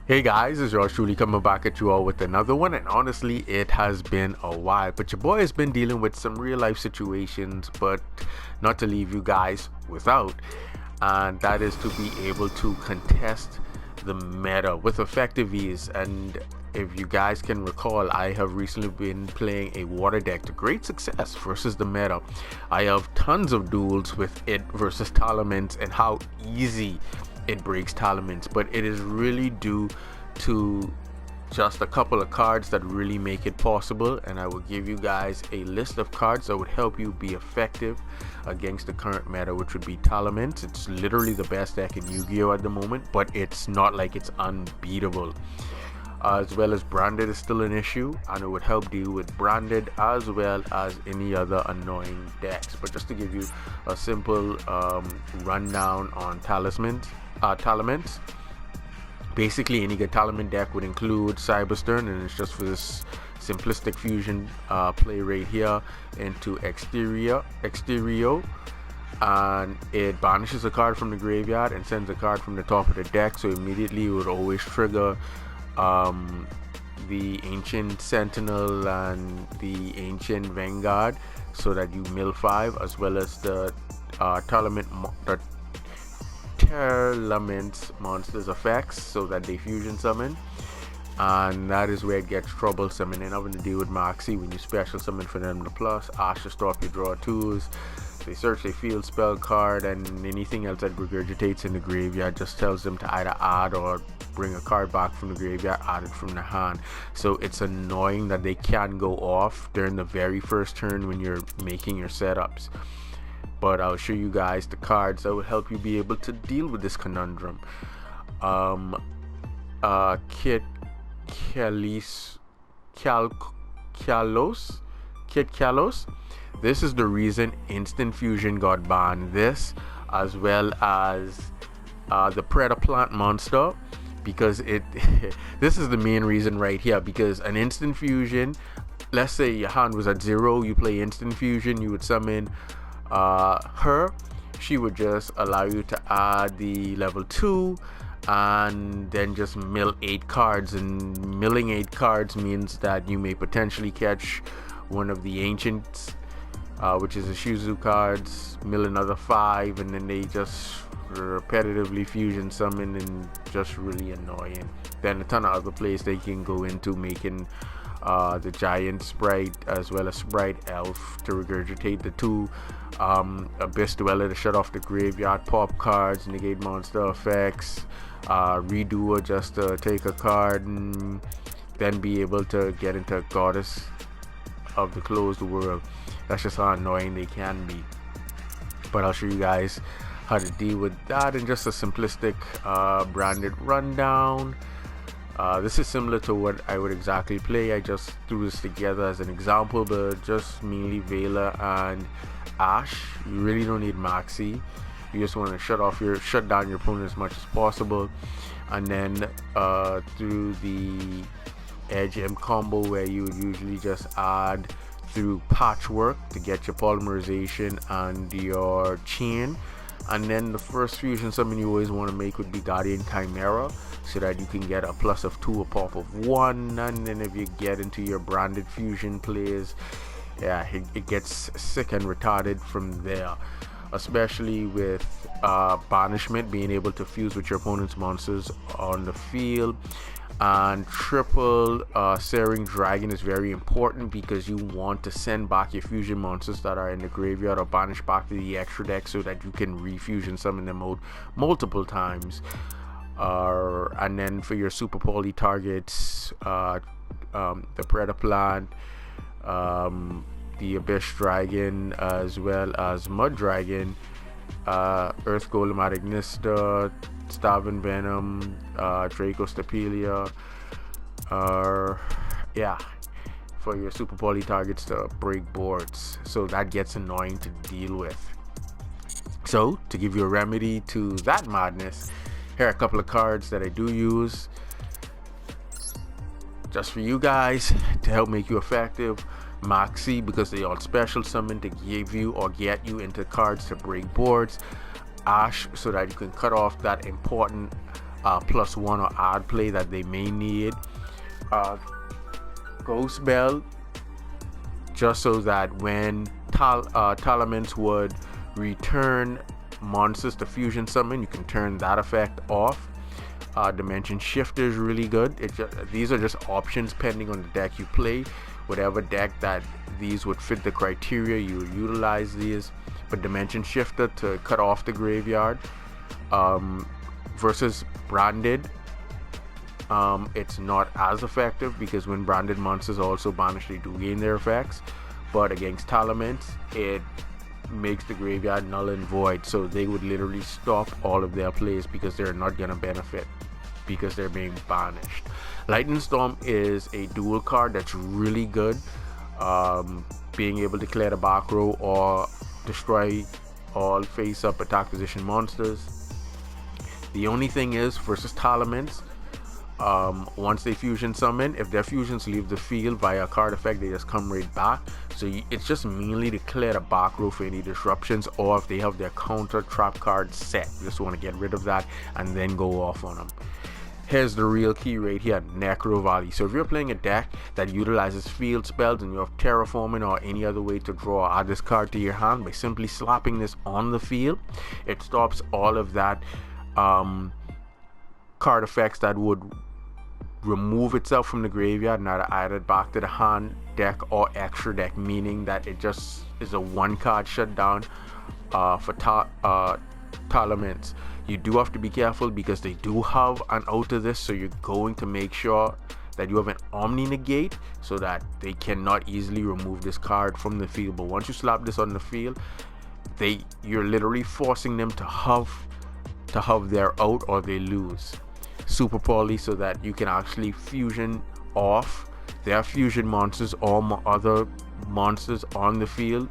Hey guys, it's yours truly coming back at you all with another one, and honestly, it has been a while. But your boy has been dealing with some real life situations, but not to leave you guys without, and that is to be able to contest the meta with effective ease. And if you guys can recall, I have recently been playing a water deck to great success versus the meta. I have tons of duels with it versus Talaments and how easy it breaks Talaments, but it is really due to just a couple of cards that really make it possible. And I will give you guys a list of cards that would help you be effective against the current meta, which would be Talaments. It's literally the best deck in Yu-Gi-Oh at the moment, but it's not like it's unbeatable. As well as Branded is still an issue, and it would help deal with Branded as well as any other annoying decks. But just to give you a simple rundown on Talaments, basically any good Talament deck would include Cyberstern, and it's just for this simplistic fusion play right here into Exterio, and it banishes a card from the graveyard and sends a card from the top of the deck, so immediately it would always trigger the Ancient Sentinel and the Ancient Vanguard, so that you mill 5, as well as the Talaments monsters effects, so that they fusion summon. And that is where it gets troublesome. And then having to deal with Moxie when you special summon for them the plus, Ash to stop your draw 2s. They search their field spell card, and anything else that regurgitates in the graveyard just tells them to either add or bring a card back from the graveyard, added from the hand. So it's annoying that they can go off during the very first turn when you're making your setups. But I'll show you guys the cards that will help you be able to deal with this conundrum. Kit Kalos. This is the reason Instant Fusion got banned. This, as well as the Predator Plant monster, because it this is the main reason right here. Because an Instant Fusion, let's say your hand was at 0, you play Instant Fusion, you would summon her. She would just allow you to add the level 2 and then just mill 8 cards, and milling 8 cards means that you may potentially catch one of the ancients, which is the Shizu cards, mill another 5, and then they just repetitively fusion summon, and just really annoying. Then a ton of other plays they can go into, making the giant sprite as well as sprite elf to regurgitate the 2 Abyss Dweller to shut off the graveyard, pop cards, negate monster effects, redo just to take a card, and then be able to get into Goddess of the Closed World. That's just how annoying they can be. But I'll show you guys how to deal with that in just a simplistic branded rundown. This is similar to what I would exactly play. I just threw this together as an example, but just mainly Vela and Ash. You really don't need Moxie. You just want to shut down your opponent as much as possible, and then through the Edge M combo, where you would usually just add through Patchwork to get your polymerization and your chain. And then the first fusion summon you always want to make would be Guardian Chimera, so that you can get a plus of 2, a pop of 1. And then if you get into your branded fusion plays, yeah, it gets sick and retarded from there, especially with Banishment being able to fuse with your opponent's monsters on the field. And triple Searing Dragon is very important, because you want to send back your fusion monsters that are in the graveyard or banish back to the extra deck, so that you can refusion summon them out multiple times. And then for your super poly targets, the Predator Plant, the Abyss Dragon, as well as Mud Dragon, Earth Golem Adignista, Starving Venom, Draco Stapelia, yeah, for your super poly targets to break boards. So that gets annoying to deal with. So to give you a remedy to that madness, here are a couple of cards that I do use just for you guys to help make you effective. Moxie, because they all special summon to give you or get you into cards to break boards. Ash, so that you can cut off that important +1 or odd play that they may need. Ghost Bell, just so that when Talaments would return monsters to fusion summon, you can turn that effect off. Dimension Shifter is really good. These are just options pending on the deck you play. Whatever deck that these would fit the criteria, you utilize these. But Dimension Shifter to cut off the graveyard versus Branded, it's not as effective because when branded monsters are also banished, they do gain their effects. But against Talaments, it makes the graveyard null and void, so they would literally stop all of their plays because they're not going to benefit because they're being banished. Lightning Storm is a dual card that's really good, being able to clear the back row or destroy all face-up attack position monsters. The only thing is, versus Talaments, once they fusion summon, if their fusions leave the field via a card effect, they just come right back. So it's just mainly to clear the back row for any disruptions, or if they have their counter trap card set, you just want to get rid of that and then go off on them. Here's the real key right here, Necro Valley. So if you're playing a deck that utilizes field spells and you have terraforming or any other way to draw or add this card to your hand, by simply slapping this on the field, it stops all of that card effects that would remove itself from the graveyard and add it back to the hand, deck, or extra deck, meaning that it just is a one card shutdown for Talaments. You do have to be careful because they do have an out of this, so you're going to make sure that you have an Omni Negate so that they cannot easily remove this card from the field. But once you slap this on the field, you're literally forcing them to have their out or they lose. Super Poly, so that you can actually fusion off their fusion monsters or other monsters on the field.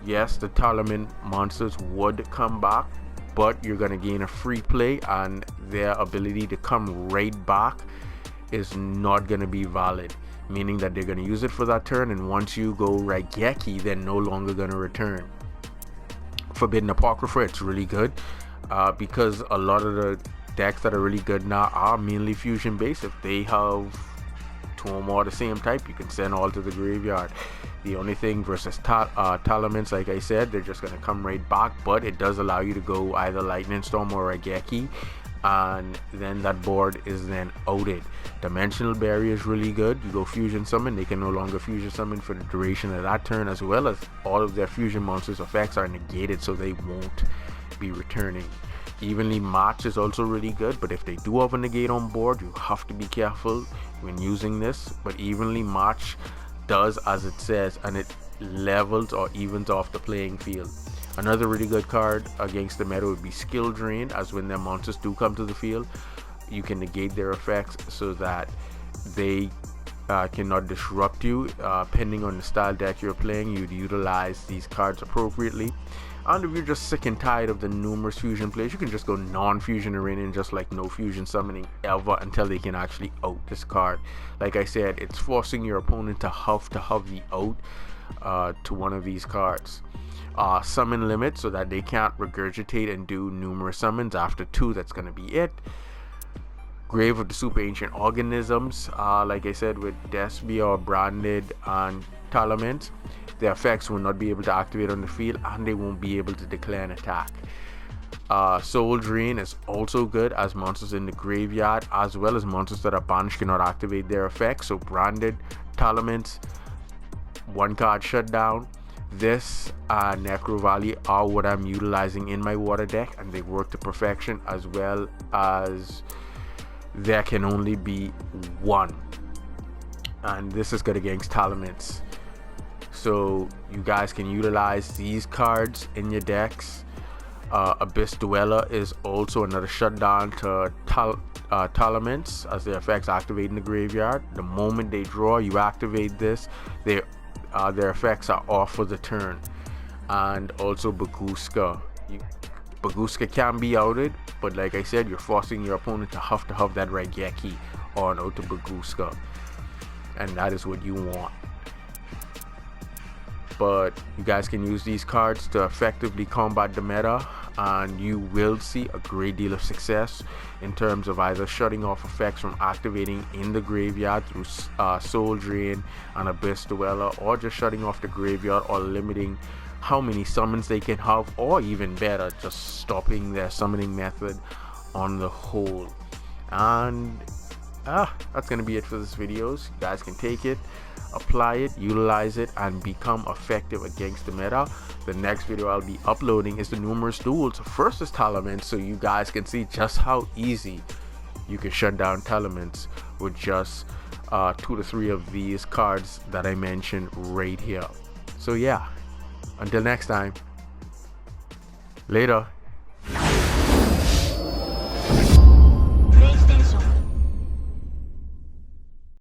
Yes, the Talament monsters would come back, but you're going to gain a free play, and their ability to come right back is not going to be valid, meaning that they're going to use it for that turn, and once you go Raigeki, they're no longer going to return. Forbidden Apocrypha, it's really good because a lot of the decks that are really good now are mainly fusion based. If they have two or more the same type, you can send all to the graveyard. The only thing versus Talaments, like I said, they're just going to come right back, but it does allow you to go either Lightning Storm or Raigeki, and then that board is then outed. Dimensional Barrier is really good. You go Fusion Summon, they can no longer Fusion Summon for the duration of that turn, as well as all of their fusion monsters effects are negated, so they won't be returning. Evenly Match is also really good, but if they do have a negate on board, you have to be careful when using this. But Evenly Match does as it says, and it levels or evens off the playing field. Another really good card against the meta would be Skill Drain, as when their monsters do come to the field, you can negate their effects so that they cannot disrupt you. Depending on the style deck you're playing, you'd utilize these cards appropriately. And if you're just sick and tired of the numerous fusion plays, you can just go non-fusion arena and just like no fusion summoning ever until they can actually out this card. Like I said, it's forcing your opponent to have the out to one of these cards. Summon limit, so that they can't regurgitate and do numerous summons. After 2, that's going to be it. Grave of the Super Ancient Organisms, like I said, with Despia or Branded and Talaments, their effects will not be able to activate on the field, and they won't be able to declare an attack. Soul Drain is also good, as monsters in the graveyard as well as monsters that are banished cannot activate their effects. So Branded, Talaments, one card shutdown. This Necro Valley are what I'm utilizing in my water deck, and they work to perfection, as well as there can only be one, and this is good against Talaments. So you guys can utilize these cards in your decks. Abyss Dweller is also another shutdown to Talaments, as their effects activate in the graveyard. The moment they draw, you activate this, their effects are off for the turn. And also Baguska. Baguska can be outed, but like I said, you're forcing your opponent to have that Raigeki on out to Baguska, and that is what you want. but you guys can use these cards to effectively combat the meta, and you will see a great deal of success in terms of either shutting off effects from activating in the graveyard through Soul Drain and Abyss Dweller, or just shutting off the graveyard, or limiting how many summons they can have, or even better, just stopping their summoning method on the whole. And that's gonna be it for this video. So you guys can take it, apply it, utilize it, and become effective against the meta. The next video I'll be uploading is the numerous duels versus Talaments, so you guys can see just how easy you can shut down Talaments with just 2 to 3 of these cards that I mentioned right here. So yeah, until next time, later.